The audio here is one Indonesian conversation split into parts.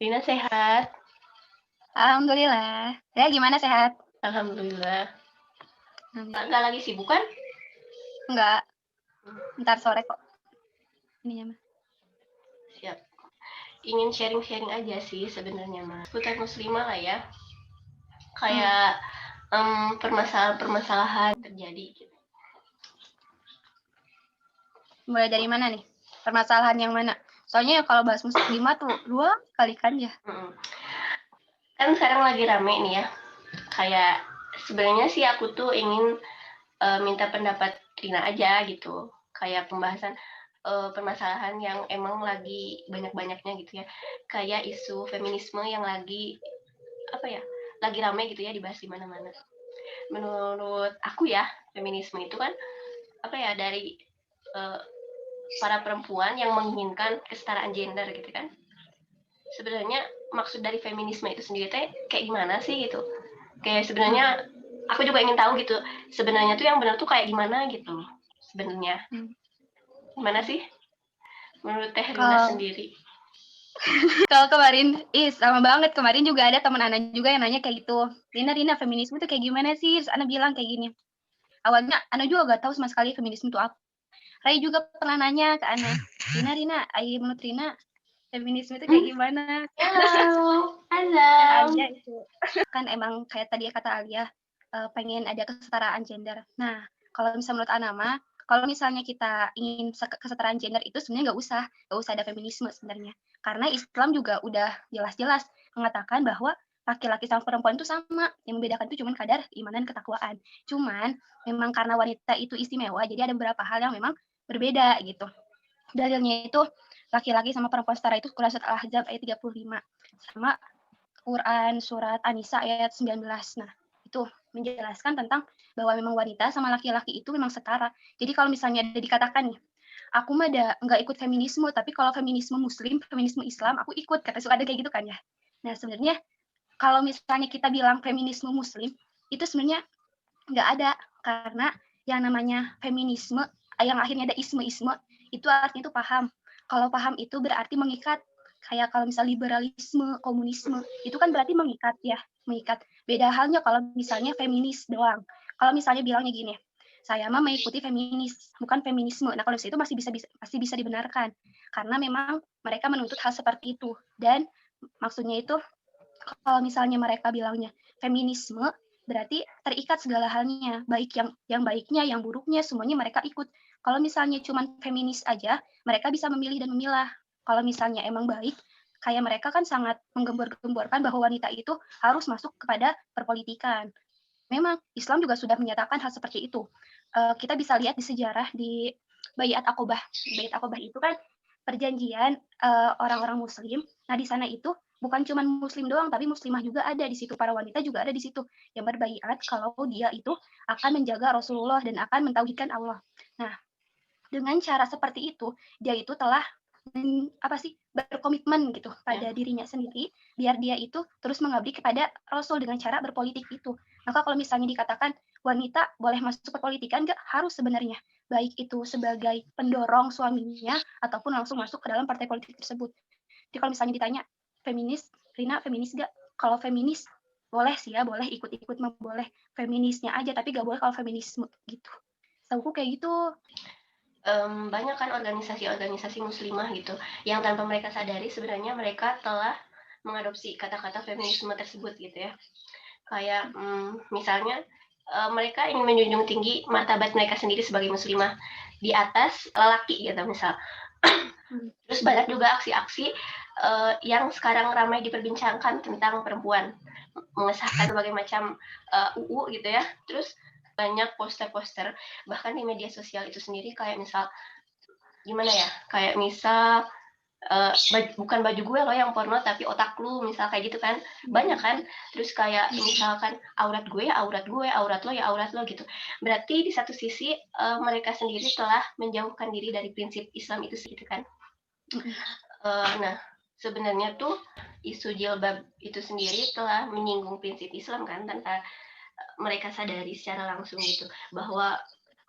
Rina sehat? Alhamdulillah. Ya, gimana sehat? Alhamdulillah. Nggak lagi sibuk kan? Enggak. Ntar sore kok. Ininya mah. Siap. Ingin sharing-sharing aja sih sebenarnya mah. Seputar muslimah lah ya. Kayak permasalahan-permasalahan terjadi gitu. Mulai dari mana nih? Permasalahan yang mana? Soalnya kalau bahas muslimah tuh dua kali kan ya. Kan sekarang lagi rame nih ya. Kayak sebenarnya sih aku tuh ingin minta pendapat Rina aja gitu. Kayak pembahasan permasalahan yang emang lagi banyak-banyaknya gitu ya. Kayak isu feminisme yang lagi lagi rame gitu ya, dibahas di mana-mana. Menurut aku ya, feminisme itu kan dari para perempuan yang menginginkan kesetaraan gender gitu kan. Sebenarnya maksud dari feminisme itu sendiri teh kayak gimana sih gitu. Kayak sebenarnya aku juga ingin tahu gitu. Sebenarnya tuh yang benar tuh kayak gimana gitu. Sebenarnya. Gimana sih menurut Teh Rina sendiri? Kalau kemarin, sama banget. Kemarin juga ada teman Ana juga yang nanya kayak gitu. Rina, feminisme itu kayak gimana sih? Terus Ana bilang kayak gini. Awalnya Ana juga gak tahu sama sekali feminisme itu apa. Ray juga pernah nanya ke Ana. Rina, menurut Rina, feminisme itu kayak gimana? Halo. Alia itu. Kan emang kayak tadi kata Alia, pengen ada kesetaraan gender. Nah, kalau misalnya menurut Ana mah, kalau misalnya kita ingin kesetaraan gender itu sebenarnya nggak usah ada feminisme sebenarnya. Karena Islam juga udah jelas-jelas mengatakan bahwa laki-laki sama perempuan itu sama. Yang membedakan itu cuma kadar iman dan ketakwaan. Cuman memang karena wanita itu istimewa, jadi ada beberapa hal yang memang berbeda gitu. Dalilnya itu laki-laki sama perempuan setara itu Quran surat Al-Ahzab ayat 35. Sama Quran surat An-Nisa ayat 19. Nah, itu menjelaskan tentang bahwa memang wanita sama laki-laki itu memang setara. Jadi kalau misalnya ada dikatakan nih, aku mah nggak ikut feminisme, tapi kalau feminisme muslim, feminisme Islam, aku ikut. Kata suka ada kayak gitu kan ya. Nah, sebenarnya kalau misalnya kita bilang feminisme muslim, itu sebenarnya nggak ada. Karena yang namanya feminisme, yang akhirnya ada isme-isme, itu artinya itu paham. Kalau paham itu berarti mengikat. Kayak kalau misal liberalisme, komunisme, itu kan berarti mengikat ya, mengikat. Beda halnya kalau misalnya feminis doang. Kalau misalnya bilangnya gini, saya mah mengikuti feminis, bukan feminisme. Nah, kalau itu masih bisa dibenarkan. Karena memang mereka menuntut hal seperti itu. Dan maksudnya itu, kalau misalnya mereka bilangnya feminisme, berarti terikat segala halnya, baik yang baiknya, yang buruknya, semuanya mereka ikut. Kalau misalnya cuma feminis aja, mereka bisa memilih dan memilah. Kalau misalnya emang baik, kayak mereka kan sangat menggembor-gemborkan bahwa wanita itu harus masuk kepada perpolitikan. Memang Islam juga sudah menyatakan hal seperti itu. Kita bisa lihat di sejarah di Baiat Aqobah. Baiat Aqobah itu kan perjanjian orang-orang Muslim. Nah, di sana itu bukan cuma Muslim doang, tapi Muslimah juga ada di situ. Para wanita juga ada di situ yang berbaiat kalau dia itu akan menjaga Rasulullah dan akan mentauhidkan Allah. Nah, dengan cara seperti itu, dia itu telah berkomitmen gitu pada dirinya sendiri, biar dia itu terus mengabdi kepada Rasul dengan cara berpolitik itu. Maka kalau misalnya dikatakan wanita boleh masuk ke politikan, nggak harus sebenarnya, baik itu sebagai pendorong suaminya ataupun langsung masuk ke dalam partai politik tersebut. Jadi kalau misalnya ditanya feminis, Rina feminis nggak? Kalau feminis boleh sih ya, boleh ikut-ikut, boleh feminisnya aja, tapi nggak boleh kalau feminisme gitu. Tahu kayak gitu. Banyak kan organisasi-organisasi muslimah gitu yang tanpa mereka sadari sebenarnya mereka telah mengadopsi kata-kata feminisme tersebut gitu ya. Kayak misalnya mereka ingin menjunjung tinggi martabat mereka sendiri sebagai muslimah di atas lelaki gitu misal. Terus banyak juga aksi-aksi yang sekarang ramai diperbincangkan tentang perempuan, mengesahkan berbagai macam UU gitu ya. Terus banyak poster-poster bahkan di media sosial itu sendiri kayak misal gimana ya, kayak misal bukan baju gue loh yang porno tapi otak lu misal kayak gitu kan, banyak kan. Terus kayak misalkan aurat gue ya aurat gue, aurat lo ya aurat lo gitu. Berarti di satu sisi mereka sendiri telah menjauhkan diri dari prinsip Islam itu gitu kan. Nah sebenarnya tuh isu jilbab itu sendiri telah menyinggung prinsip Islam kan tanpa mereka sadari secara langsung gitu, bahwa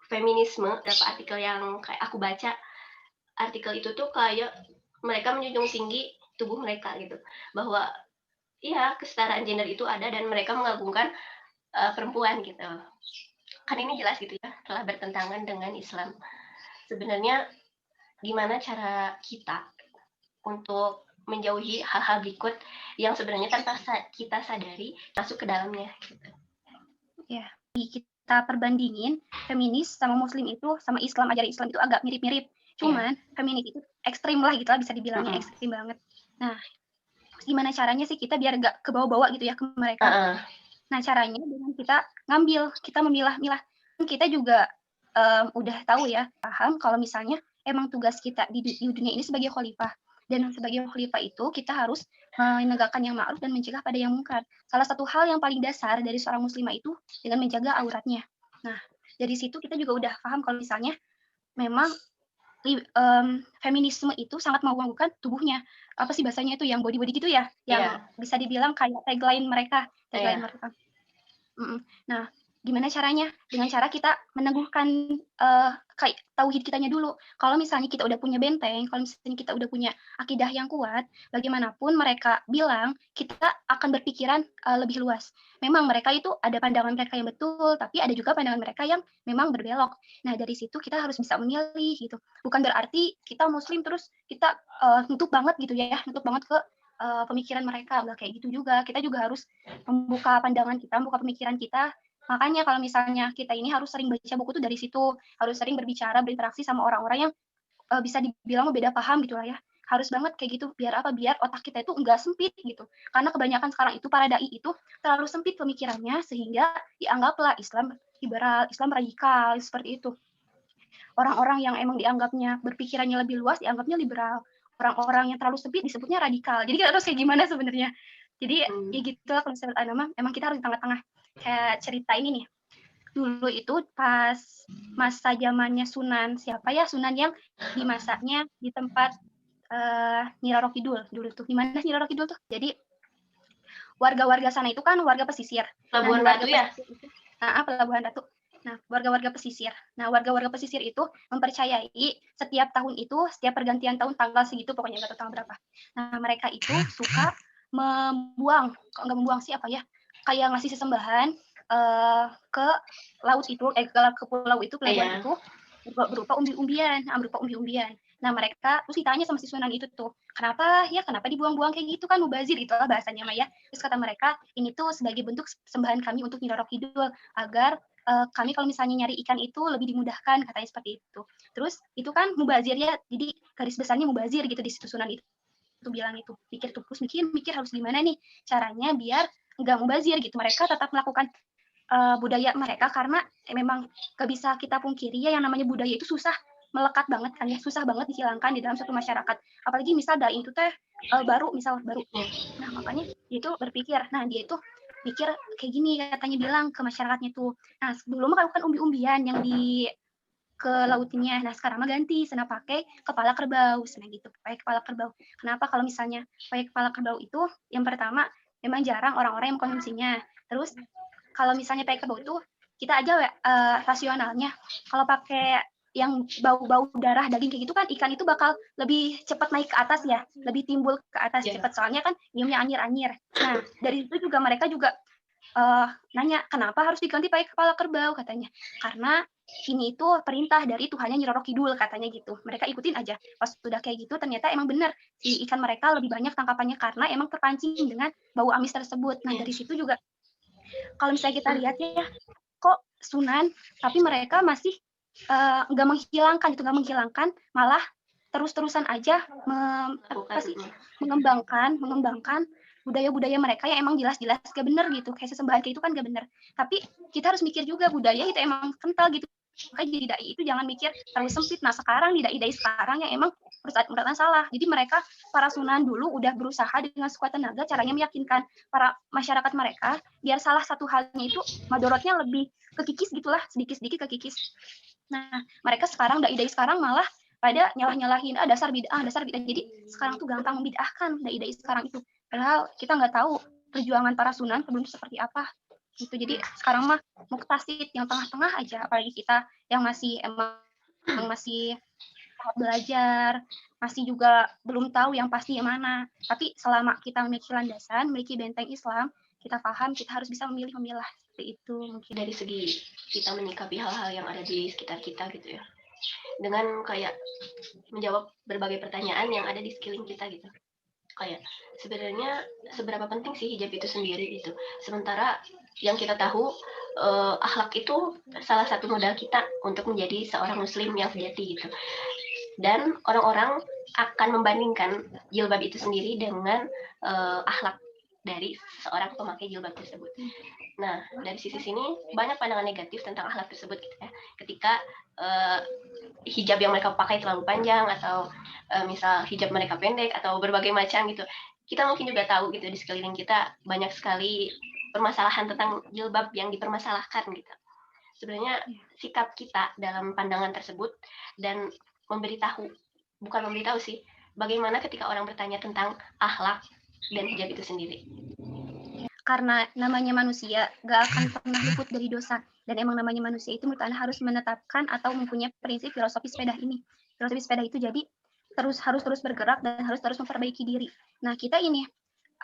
feminisme, beberapa artikel yang kayak aku baca, artikel itu tuh kayak mereka menjunjung tinggi tubuh mereka gitu. Bahwa iya, kesetaraan gender itu ada dan mereka mengagungkan, perempuan gitu. Kan ini jelas gitu ya, telah bertentangan dengan Islam. Sebenarnya gimana cara kita untuk menjauhi hal-hal berikut yang sebenarnya tanpa kita sadari masuk ke dalamnya gitu. Ya, kita perbandingin feminis sama muslim itu sama Islam, ajaran Islam itu agak mirip-mirip. Cuman feminis itu ekstrim lah gitu lah, bisa dibilangnya ekstrim banget. Nah, gimana caranya sih kita biar gak kebawa-bawa gitu ya ke mereka? Nah, caranya dengan kita memilah-milah. Kita juga udah tahu ya, paham kalau misalnya emang tugas kita di dunia ini sebagai khalifah. Dan sebagai khalifah itu kita harus menegakkan yang ma'ruf dan mencegah pada yang mungkar. Salah satu hal yang paling dasar dari seorang muslimah itu dengan menjaga auratnya. Nah, dari situ kita juga udah paham kalau misalnya memang feminisme itu sangat mengganggukan tubuhnya. Apa sih bahasanya itu yang body-body gitu ya? Yang bisa dibilang kayak tagline mereka. Nah, gimana caranya? Dengan cara kita meneguhkan kayak tauhid kitanya dulu. Kalau misalnya kita udah punya benteng, kalau misalnya kita udah punya akidah yang kuat, bagaimanapun mereka bilang, kita akan berpikiran lebih luas. Memang mereka itu ada pandangan mereka yang betul, tapi ada juga pandangan mereka yang memang berbelok. Nah, dari situ kita harus bisa memilih gitu. Bukan berarti kita muslim terus kita nutup banget gitu ya, nutup banget ke pemikiran mereka. Nggak kayak gitu juga. Kita juga harus membuka pandangan kita, membuka pemikiran kita. Makanya kalau misalnya kita ini harus sering baca buku tuh dari situ, harus sering berbicara, berinteraksi sama orang-orang yang bisa dibilang beda paham gitu lah ya. Harus banget kayak gitu, biar apa? Biar otak kita itu enggak sempit gitu. Karena kebanyakan sekarang itu para dai itu terlalu sempit pemikirannya sehingga dianggaplah Islam liberal, Islam radikal, seperti itu. Orang-orang yang emang dianggapnya berpikirannya lebih luas dianggapnya liberal. Orang-orang yang terlalu sempit disebutnya radikal. Jadi kita harus kayak gimana sebenarnya? Jadi ya gitu lah kalau misalnya Anama, emang kita harus di tengah-tengah. Kayak cerita ini nih, dulu itu pas masa zamannya Sunan, siapa ya Sunan yang dimasaknya di tempat Nyi Roro Kidul dulu tuh. Di mana Nyi Roro Kidul tuh? Jadi warga-warga sana itu kan warga pesisir. Pelabuhan Ratu ya? Pelabuhan Ratu. Nah, warga-warga pesisir. Nah, warga-warga pesisir itu mempercayai setiap tahun itu, setiap pergantian tahun tanggal segitu, pokoknya nggak tahu tanggal berapa. Nah, mereka itu suka membuang, kok nggak membuang sih apa ya, kayak ngasih sesembahan ke laut itu, ke pulau itu, pelabuhan itu, berupa umbi-umbian. Nah, mereka terus ditanya sama si Sunan itu tuh, kenapa dibuang-buang kayak gitu kan mubazir, itulah bahasanya Maya. Terus kata mereka, ini tuh sebagai bentuk sembahan kami untuk Nyi Roro Kidul agar kami kalau misalnya nyari ikan itu lebih dimudahkan, katanya seperti itu. Terus itu kan mubazir ya, jadi garis besarnya mubazir gitu di situ Sunan itu bilang itu, mikir harus gimana nih caranya biar nggak mubazir gitu. Mereka tetap melakukan budaya mereka karena memang gak bisa kita pungkiri ya yang namanya budaya itu susah melekat banget kan ya, susah banget dihilangkan di dalam satu masyarakat. Apalagi misal dai itu teh baru. Nah, makanya dia itu berpikir, dia itu pikir kayak gini, katanya bilang ke masyarakatnya tuh. Nah, sebelum kan umbi-umbian yang di ke lautnya. Nah, sekarang mah ganti, sana pakai kepala kerbau, sana gitu, pakai kepala kerbau. Kenapa? Kalau misalnya pakai kepala kerbau itu, yang pertama memang jarang orang-orang yang mengkonsumsinya. Terus kalau misalnya pakai kerbau itu, kita aja rasionalnya, kalau pakai yang bau-bau darah daging kayak gitu kan ikan itu bakal lebih cepat naik ke atas ya, lebih timbul ke atas cepat, soalnya kan nyiumnya anyir-anyir. Nah, dari itu juga mereka juga nanya, kenapa harus diganti pakai kepala kerbau, katanya. Karena ini itu perintah dari Tuhannya Nyi Roro Kidul, katanya gitu. Mereka ikutin aja. Pas sudah kayak gitu, ternyata emang benar. Si ikan mereka lebih banyak tangkapannya karena emang terpancing dengan bau amis tersebut. Nah, dari situ juga, kalau misalnya kita lihat ya, kok Sunan, tapi mereka masih nggak menghilangkan, malah terus-terusan aja mengembangkan budaya-budaya mereka yang emang jelas-jelas gak bener gitu, kayak sesembahan kayak itu kan gak bener. Tapi kita harus mikir juga budaya itu emang kental gitu. Makanya jadi dai itu jangan mikir terlalu sempit. Nah, sekarang di dai-dai sekarang yang emang perkataan salah. Jadi mereka para Sunan dulu udah berusaha dengan sekuat tenaga caranya meyakinkan para masyarakat mereka biar salah satu halnya itu madorotnya lebih kekikis gitulah, sedikit-sedikit kekikis. Nah, mereka sekarang dai-dai sekarang malah pada nyalah-nyalahin dasar bid'ah. Jadi sekarang tuh gampang membid'ahkan dai-dai sekarang itu. Padahal kita nggak tahu perjuangan para Sunan sebelum seperti apa. Gitu. Jadi sekarang mah muktasid yang tengah-tengah aja, apalagi kita yang masih emang masih tahap belajar, masih juga belum tahu yang pasti yang mana. Tapi selama kita memiliki landasan, memiliki benteng Islam, kita paham, kita harus bisa memilah. Seperti itu mungkin. Dari segi kita menyikapi hal-hal yang ada di sekitar kita gitu ya. Dengan kayak menjawab berbagai pertanyaan yang ada di sekeliling kita gitu. Kayak sebenarnya seberapa penting sih hijab itu sendiri gitu. Sementara yang kita tahu akhlak itu salah satu modal kita untuk menjadi seorang muslim yang sejati gitu. Dan orang-orang akan membandingkan jilbab itu sendiri dengan akhlak dari seorang pemakai jilbab tersebut. Nah, dari sisi sini banyak pandangan negatif tentang akhlak tersebut gitu ya. Ketika hijab yang mereka pakai terlalu panjang atau misal hijab mereka pendek atau berbagai macam gitu. Kita mungkin juga tahu gitu di sekeliling kita banyak sekali permasalahan tentang jilbab yang dipermasalahkan gitu. Sebenarnya sikap kita dalam pandangan tersebut dan bukan memberitahu sih, bagaimana ketika orang bertanya tentang akhlak dan hijab itu sendiri. Karena namanya manusia gak akan pernah luput dari dosa. Dan emang namanya manusia itu menurut Ana harus menetapkan atau mempunyai prinsip filosofi sepeda ini. Filosofi sepeda itu jadi harus terus bergerak dan harus terus memperbaiki diri. Nah, kita ini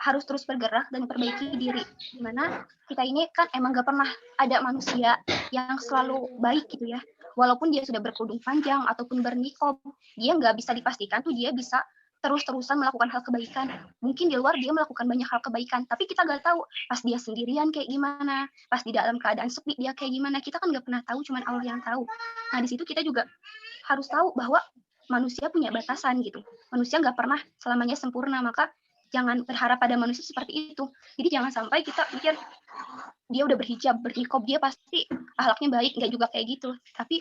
harus terus bergerak dan memperbaiki diri. Dimana kita ini kan emang gak pernah ada manusia yang selalu baik gitu ya. Walaupun dia sudah berkerudung panjang ataupun berniqab, dia nggak bisa dipastikan tuh dia bisa terus-terusan melakukan hal kebaikan. Mungkin di luar dia melakukan banyak hal kebaikan, tapi kita nggak tahu pas dia sendirian kayak gimana, pas di dalam keadaan sepi dia kayak gimana. Kita kan nggak pernah tahu, cuman Allah yang tahu. Nah, di situ kita juga harus tahu bahwa manusia punya batasan gitu. Manusia nggak pernah selamanya sempurna, maka jangan berharap pada manusia seperti itu. Jadi jangan sampai kita mikir dia udah berhijab, berniqab, dia pasti akhlaknya baik, nggak juga kayak gitu. Tapi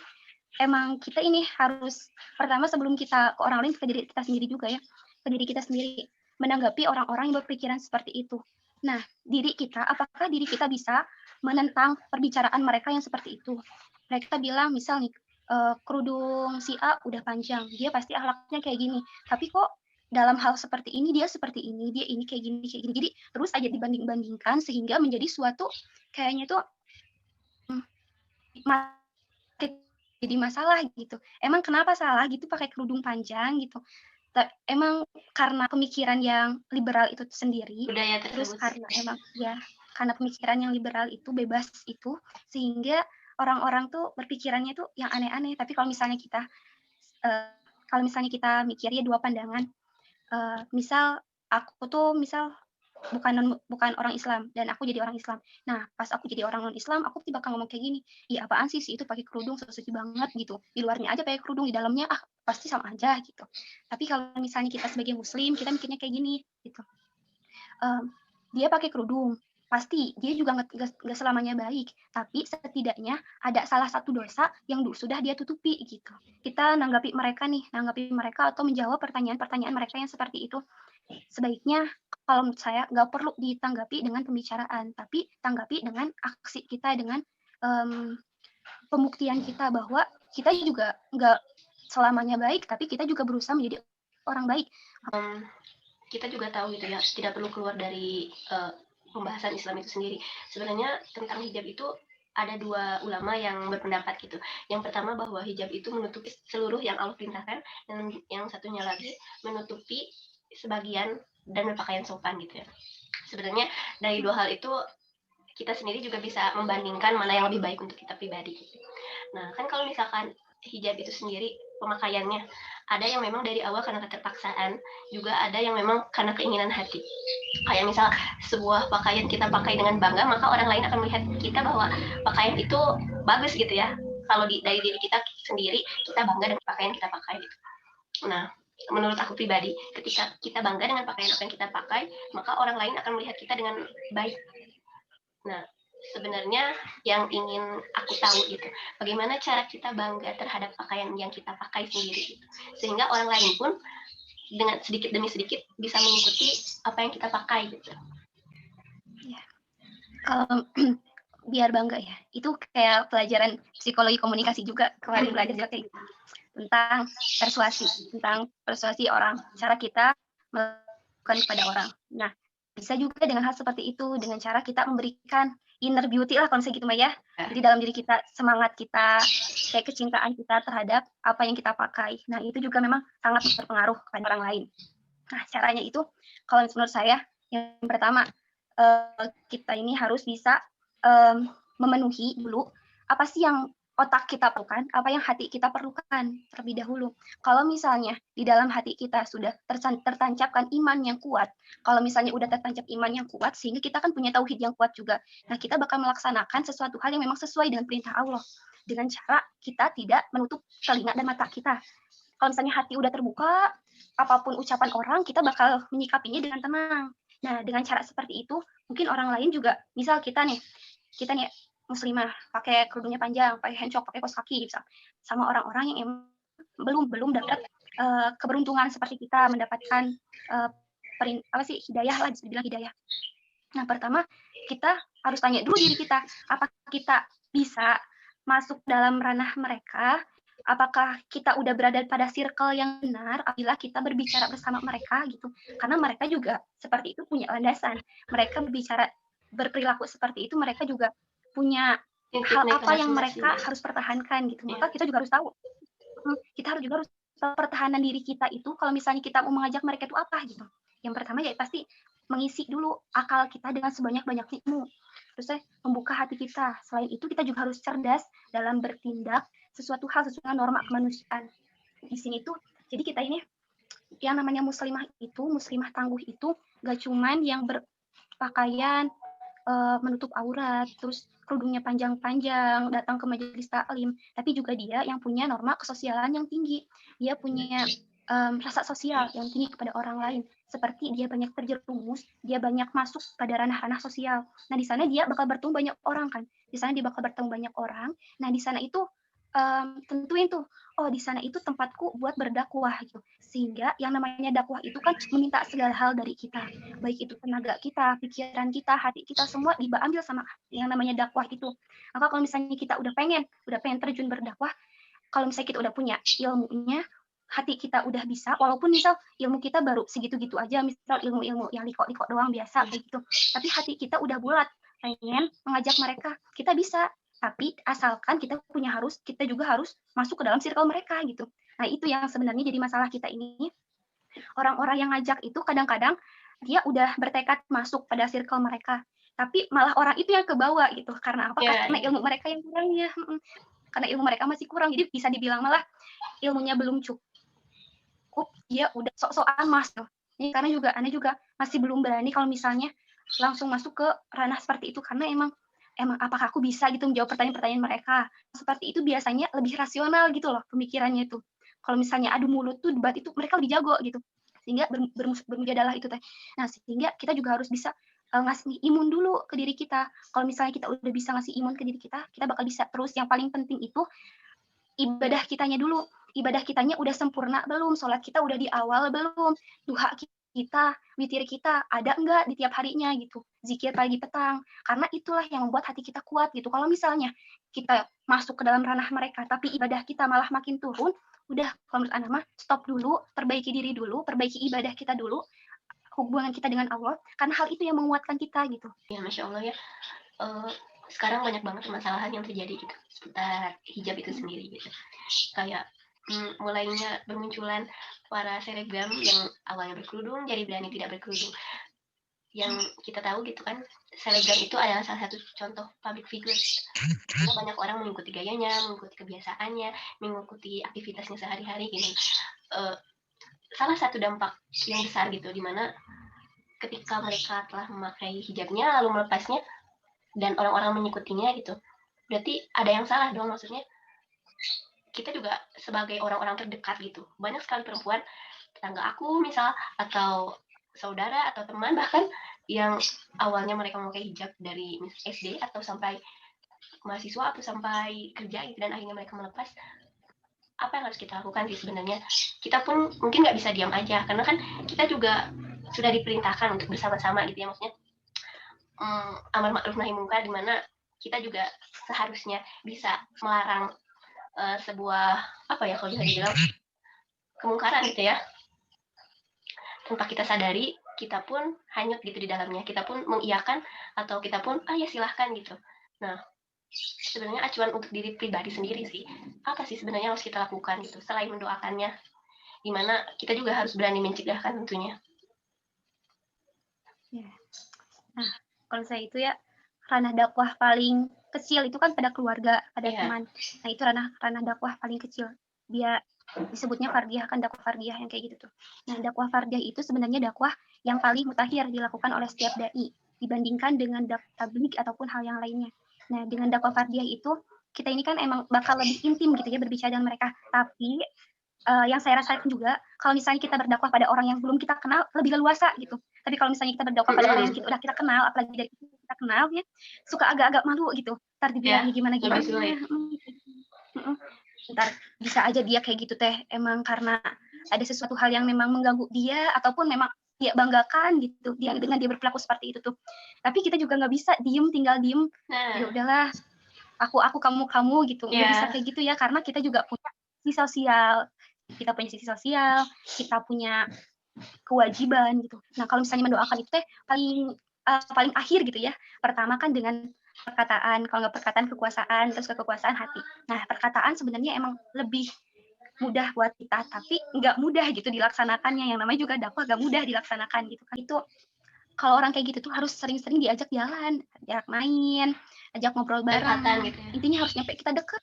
emang kita ini harus pertama sebelum kita ke orang lain ke diri kita sendiri juga ya, ke diri kita sendiri menanggapi orang-orang yang berpikiran seperti itu. Nah, diri kita, apakah diri kita bisa menentang perbicaraan mereka yang seperti itu? Mereka bilang misal nih kerudung si A udah panjang, dia pasti akhlaknya kayak gini. Tapi kok dalam hal seperti ini dia seperti ini, dia ini kayak gini kayak gini. Jadi terus aja dibanding-bandingkan sehingga menjadi suatu kayaknya tuh jadi masalah gitu. Emang kenapa salah gitu pakai kerudung panjang gitu? Emang karena pemikiran yang liberal itu sendiri, Budaya terus tersebut. karena emang ya karena pemikiran yang liberal itu bebas itu sehingga orang-orang tuh berpikirannya tuh yang aneh-aneh. Tapi kalau misalnya kita mikirnya dua pandangan, misal aku tuh bukan orang Islam dan aku jadi orang Islam. Nah, pas aku jadi orang non Islam, aku tiba bakal ngomong kayak gini, "Ih, apaan sih si itu pakai kerudung so suci banget gitu. Di luarnya aja pakai kerudung, di dalamnya pasti sama aja gitu." Tapi kalau misalnya kita sebagai muslim, kita mikirnya kayak gini gitu. Dia pakai kerudung, pasti dia juga nggak selamanya baik, tapi setidaknya ada salah satu dosa yang sudah dia tutupi gitu. Kita nanggapi mereka atau menjawab pertanyaan-pertanyaan mereka yang seperti itu. Sebaiknya kalau menurut saya nggak perlu ditanggapi dengan pembicaraan, tapi tanggapi dengan aksi kita, dengan pembuktian kita bahwa kita juga nggak selamanya baik, tapi kita juga berusaha menjadi orang baik. Kita juga tahu gitu ya, tidak perlu keluar dari pembahasan Islam itu sendiri. Sebenarnya tentang hijab itu ada dua ulama yang berpendapat gitu. Yang pertama bahwa hijab itu menutupi seluruh yang Allah perintahkan, dan yang satunya lagi menutupi sebagian dan berpakaian sopan gitu ya. Sebenarnya dari dua hal itu kita sendiri juga bisa membandingkan mana yang lebih baik untuk kita pribadi gitu. Nah, kan kalau misalkan hijab itu sendiri pemakaiannya ada yang memang dari awal karena keterpaksaan, juga ada yang memang karena keinginan hati. Kayak misal sebuah pakaian kita pakai dengan bangga, maka orang lain akan melihat kita bahwa pakaian itu bagus gitu ya. Kalau dari diri kita sendiri, kita bangga dengan pakaian kita pakai gitu. Nah, menurut aku pribadi, ketika kita bangga dengan pakaian apa yang kita pakai, maka orang lain akan melihat kita dengan baik. Nah, sebenarnya yang ingin aku tahu gitu, bagaimana cara kita bangga terhadap pakaian yang kita pakai sendiri gitu. Sehingga orang lain pun dengan sedikit demi sedikit bisa mengikuti apa yang kita pakai gitu. Ya. Biar bangga ya, itu kayak pelajaran psikologi komunikasi juga, kemarin belajar juga kayak gitu, tentang persuasi orang, cara kita melakukan kepada orang. Nah, Bisa juga dengan hal seperti itu, dengan cara kita memberikan inner beauty lah kalau misalnya gitu, Mbak, ya. Jadi dalam diri kita, semangat kita, kayak kecintaan kita terhadap apa yang kita pakai. Nah, itu juga memang sangat berpengaruh kepada orang lain. Nah, caranya itu kalau menurut saya, yang pertama, kita ini harus bisa, memenuhi dulu apa sih yang otak kita perlukan, apa yang hati kita perlukan terlebih dahulu. Kalau misalnya di dalam hati kita sudah tertancapkan iman yang kuat, kalau misalnya udah tertancap iman yang kuat, sehingga kita kan punya tauhid yang kuat juga. Nah, kita bakal melaksanakan sesuatu hal yang memang sesuai dengan perintah Allah. Dengan cara kita tidak menutup telinga dan mata kita. Kalau misalnya hati udah terbuka, apapun ucapan orang, kita bakal menyikapinya dengan tenang. Nah, dengan cara seperti itu, mungkin orang lain juga, misal kita nih muslimah, pakai kerudungnya panjang, pakai handshake, pakai kaos kaki, misal, sama orang-orang yang emang belum dapat keberuntungan seperti kita mendapatkan hidayah lah, bisa dibilang hidayah. Nah, pertama kita harus tanya dulu diri kita, apakah kita bisa masuk dalam ranah mereka? Apakah kita udah berada pada circle yang benar apabila kita berbicara bersama mereka gitu? Karena mereka juga seperti itu punya landasan. Mereka berbicara berperilaku seperti itu, mereka juga punya hal apa yang mereka harus pertahankan gitu. Maka kita juga harus tahu. Kita juga harus tahu pertahanan diri kita itu kalau misalnya kita mau mengajak mereka itu apa gitu. Yang pertama ya pasti mengisi dulu akal kita dengan sebanyak-banyaknya ilmu. Terus membuka hati kita. Selain itu kita juga harus cerdas dalam bertindak sesuatu hal sesuai dengan norma kemanusiaan. Di sini tuh, jadi kita ini yang namanya muslimah tangguh itu gak cuman yang berpakaian menutup aurat, terus kerudungnya panjang-panjang, datang ke majelis taklim, tapi juga dia yang punya norma kesosialan yang tinggi. Dia punya rasa sosial yang tinggi kepada orang lain. Seperti dia banyak terjerumus, dia banyak masuk pada ranah-ranah sosial. Nah, di sana dia bakal bertemu banyak orang kan. Di sana dia bakal bertemu banyak orang. Nah, di sana itu tentuin tuh, oh di sana itu tempatku buat berdakwah gitu. Sehingga yang namanya dakwah itu kan meminta segala hal dari kita, baik itu tenaga kita, pikiran kita, hati kita, semua diambil sama yang namanya dakwah itu. Maka kalau misalnya kita udah pengen terjun berdakwah, kalau misalnya kita udah punya ilmunya, hati kita udah bisa, walaupun misal ilmu kita baru segitu-gitu aja, misal ilmu-ilmu yang liko-liko doang biasa kayak gitu, tapi hati kita udah bulat, pengen mengajak mereka, kita bisa. Tapi asalkan kita juga harus masuk ke dalam circle mereka gitu. Nah, itu yang sebenarnya jadi masalah kita ini. Orang-orang yang ngajak itu kadang-kadang dia udah bertekad masuk pada circle mereka, tapi malah orang itu yang kebawa gitu. Karena apa? Karena ilmu mereka yang kurangnya. Karena ilmu mereka masih kurang, jadi bisa dibilang malah ilmunya belum cukup, dia udah sok-sokan masuk. Karena juga Anda juga masih belum berani kalau misalnya langsung masuk ke ranah seperti itu, karena emang apakah aku bisa gitu menjawab pertanyaan-pertanyaan mereka. Seperti itu biasanya lebih rasional gitu loh pemikirannya itu. Kalau misalnya adu mulut tuh debat itu mereka lebih jago gitu. Sehingga bermujadalah itu teh. Nah, sehingga kita juga harus bisa ngasih imun dulu ke diri kita. Kalau misalnya kita udah bisa ngasih imun ke diri kita bakal bisa terus. Yang paling penting itu ibadah kitanya dulu. Ibadah kitanya udah sempurna belum? Sholat kita udah di awal belum? Duha kita, witir kita ada enggak di tiap harinya gitu. Zikir pagi petang. Karena itulah yang membuat hati kita kuat gitu. Kalau misalnya kita masuk ke dalam ranah mereka, tapi ibadah kita malah makin turun, udah kalau menurut Ana mah stop dulu, perbaiki diri dulu, perbaiki ibadah kita dulu, hubungan kita dengan Allah, karena hal itu yang menguatkan kita gitu. Ya, Masya Allah ya. Sekarang banyak banget permasalahan yang terjadi gitu seputar hijab itu sendiri gitu. Kayak mulainya bermunculan para selebgram yang awalnya berkerudung jadi berani tidak berkerudung. Yang kita tahu gitu kan, selebgram itu adalah salah satu contoh public figure. Karena banyak orang mengikuti gayanya, mengikuti kebiasaannya, mengikuti aktivitasnya sehari-hari gitu. Salah satu dampak yang besar gitu, dimana ketika mereka telah memakai hijabnya lalu melepasnya dan orang-orang mengikutinya gitu, berarti ada yang salah dong. Maksudnya kita juga sebagai orang-orang terdekat gitu, banyak sekali perempuan, tetangga aku misal, atau saudara atau teman bahkan, yang awalnya mereka memakai hijab dari SD atau sampai mahasiswa atau sampai kerja gitu, dan akhirnya mereka melepas. Apa yang harus kita lakukan sih sebenarnya? Kita pun mungkin nggak bisa diam aja, karena kan kita juga sudah diperintahkan untuk bersama-sama gitu ya, maksudnya amar ma'ruf nahi mungkar, di mana kita juga seharusnya bisa melarang sebuah apa ya, kalau bisa dibilang kemungkaran gitu ya, tanpa kita sadari kita pun hanyut gitu di dalamnya, kita pun mengiyakan atau kita pun, "Ah, ya silahkan," gitu. Nah, sebenarnya acuan untuk diri pribadi sendiri sih, apa sih sebenarnya harus kita lakukan gitu, selain mendoakannya, di mana kita juga harus berani mencegah kan tentunya. Ya. Nah, kalau saya itu ya, ranah dakwah paling kecil itu kan pada keluarga, pada Iya. teman. Nah, itu ranah dakwah paling kecil. Dia disebutnya fardiyah kan, dakwah fardiyah yang kayak gitu tuh. Nah, dakwah fardiyah itu sebenarnya dakwah yang paling mutakhir dilakukan oleh setiap dai dibandingkan dengan tabligh ataupun hal yang lainnya. Nah, dengan dakwah fardiyah itu kita ini kan emang bakal lebih intim gitu ya berbicara dengan mereka. Tapi yang saya rasakan juga kalau misalnya kita berdakwah pada orang yang belum kita kenal lebih leluasa gitu. Tapi kalau misalnya kita berdakwah pada orang yang Mhm. udah kita kenal, apalagi dari kita kenal ya, suka agak-agak malu gitu. Ntar Ya, dibilangnya lebih gimana-gimana, sulit. Ntar bisa aja dia kayak gitu teh emang karena ada sesuatu hal yang memang mengganggu dia ataupun memang dia banggakan gitu dia dengan dia berperilaku seperti itu tuh. Tapi kita juga nggak bisa tinggal diem. Ya Nah, udahlah, aku kamu gitu. Nggak bisa ya, kayak gitu ya karena kita juga punya sisi sosial. Kita punya sisi sosial, kita punya kewajiban gitu. Nah, kalau misalnya mendoakan itu teh paling akhir gitu ya. Pertama kan dengan perkataan, kalau nggak perkataan kekuasaan, terus ke kekuasaan hati. Nah, perkataan sebenarnya emang lebih mudah buat kita, tapi nggak mudah gitu dilaksanakannya. Yang namanya juga dakwah nggak mudah dilaksanakan gitu kan. Itu kalau orang kayak gitu tuh harus sering-sering diajak jalan, ajak main, ajak ngobrol curhatan bareng. gitu ya. Intinya harus nyampe kita deket.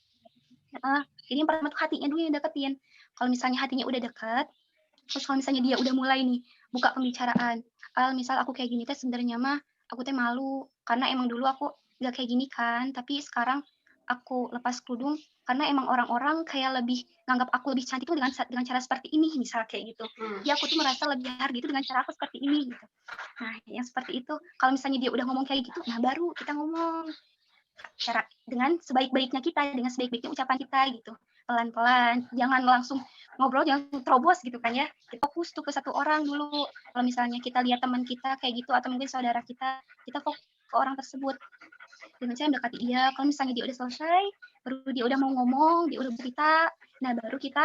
Jadi yang pertama tuh hatinya dulu yang deketin. Kalau misalnya hatinya udah deket, terus kalau misalnya dia udah mulai nih buka pembicaraan, misal aku kayak gini teh sebenarnya mah aku teh malu karena emang dulu aku nggak kayak gini kan, tapi sekarang aku lepas kerudung karena emang orang-orang kayak lebih nganggap aku lebih cantik tuh dengan cara seperti ini, misal kayak gitu. Hmm. Ya aku tuh merasa lebih harga itu dengan cara aku seperti ini gitu. Nah, yang seperti itu kalau misalnya dia udah ngomong kayak gitu, nah baru kita ngomong cara dengan sebaik-baiknya kita, dengan sebaik-baiknya ucapan kita gitu. Pelan-pelan, jangan langsung ngobrol, jangan terobos gitu kan ya. Kita fokus tuh ke satu orang dulu. Kalau misalnya kita lihat teman kita kayak gitu atau mungkin saudara kita fokus ke orang tersebut. Dengan cara mendekati dia, kalau misalnya dia udah selesai, baru dia udah mau ngomong, dia udah cerita, nah baru kita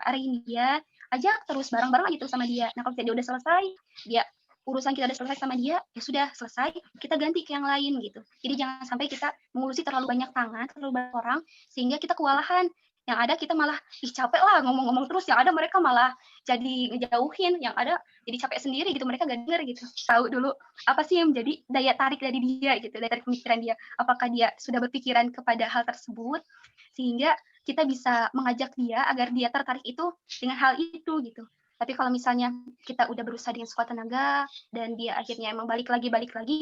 arahin dia, ajak terus bareng-bareng aja terus sama dia. Nah kalau dia udah selesai, dia urusan kita udah selesai sama dia, ya sudah selesai, kita ganti ke yang lain gitu. Jadi jangan sampai kita mengurusi terlalu banyak tangan, terlalu banyak orang, sehingga kita kewalahan. Yang ada kita malah, capek lah ngomong-ngomong terus, yang ada mereka malah jadi ngejauhin, yang ada jadi capek sendiri gitu, mereka gak denger gitu. Tahu dulu apa sih yang menjadi daya tarik dari dia gitu, daya tarik pemikiran dia. Apakah dia sudah berpikiran kepada hal tersebut, sehingga kita bisa mengajak dia agar dia tertarik itu dengan hal itu gitu. Tapi kalau misalnya kita udah berusaha dengan sekuat tenaga dan dia akhirnya emang balik lagi,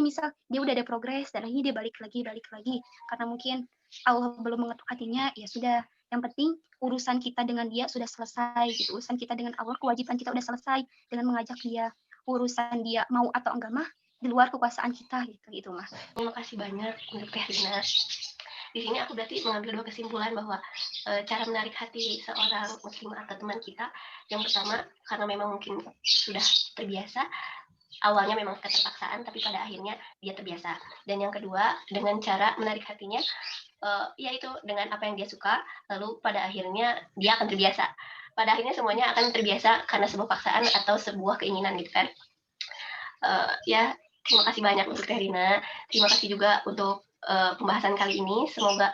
misal dia udah ada progres dan akhirnya dia balik lagi, karena mungkin Allah belum mengetuk hatinya, ya sudah. Yang penting urusan kita dengan dia sudah selesai gitu. Urusan kita dengan Allah, kewajiban kita udah selesai dengan mengajak dia. Urusan dia mau atau enggak mah di luar kekuasaan kita gitu mah. Terima kasih banyak untuk Teh Rina. Di sini aku berarti mengambil 2 kesimpulan bahwa cara menarik hati seorang muslimah atau teman kita, yang pertama karena memang mungkin sudah terbiasa, awalnya memang keterpaksaan tapi pada akhirnya dia terbiasa. Dan yang kedua dengan cara menarik hatinya yaitu dengan apa yang dia suka, lalu pada akhirnya dia akan terbiasa. Pada akhirnya semuanya akan terbiasa karena sebuah paksaan atau sebuah keinginan gitu kan. Ya, terima kasih banyak untuk Teh Rina. Terima kasih juga untuk pembahasan kali ini. Semoga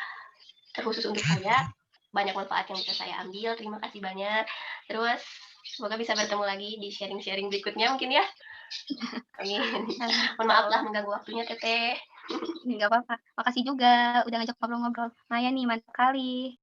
terkhusus untuk saya banyak manfaat yang bisa saya ambil. Terima kasih banyak. Terus semoga bisa bertemu lagi di sharing-sharing berikutnya mungkin ya. Amin. Mohon maaf lah mengganggu waktunya Teteh. Nggak apa-apa. Makasih juga udah ngajak ngobrol-ngobrol. Maya nih, mantap kali.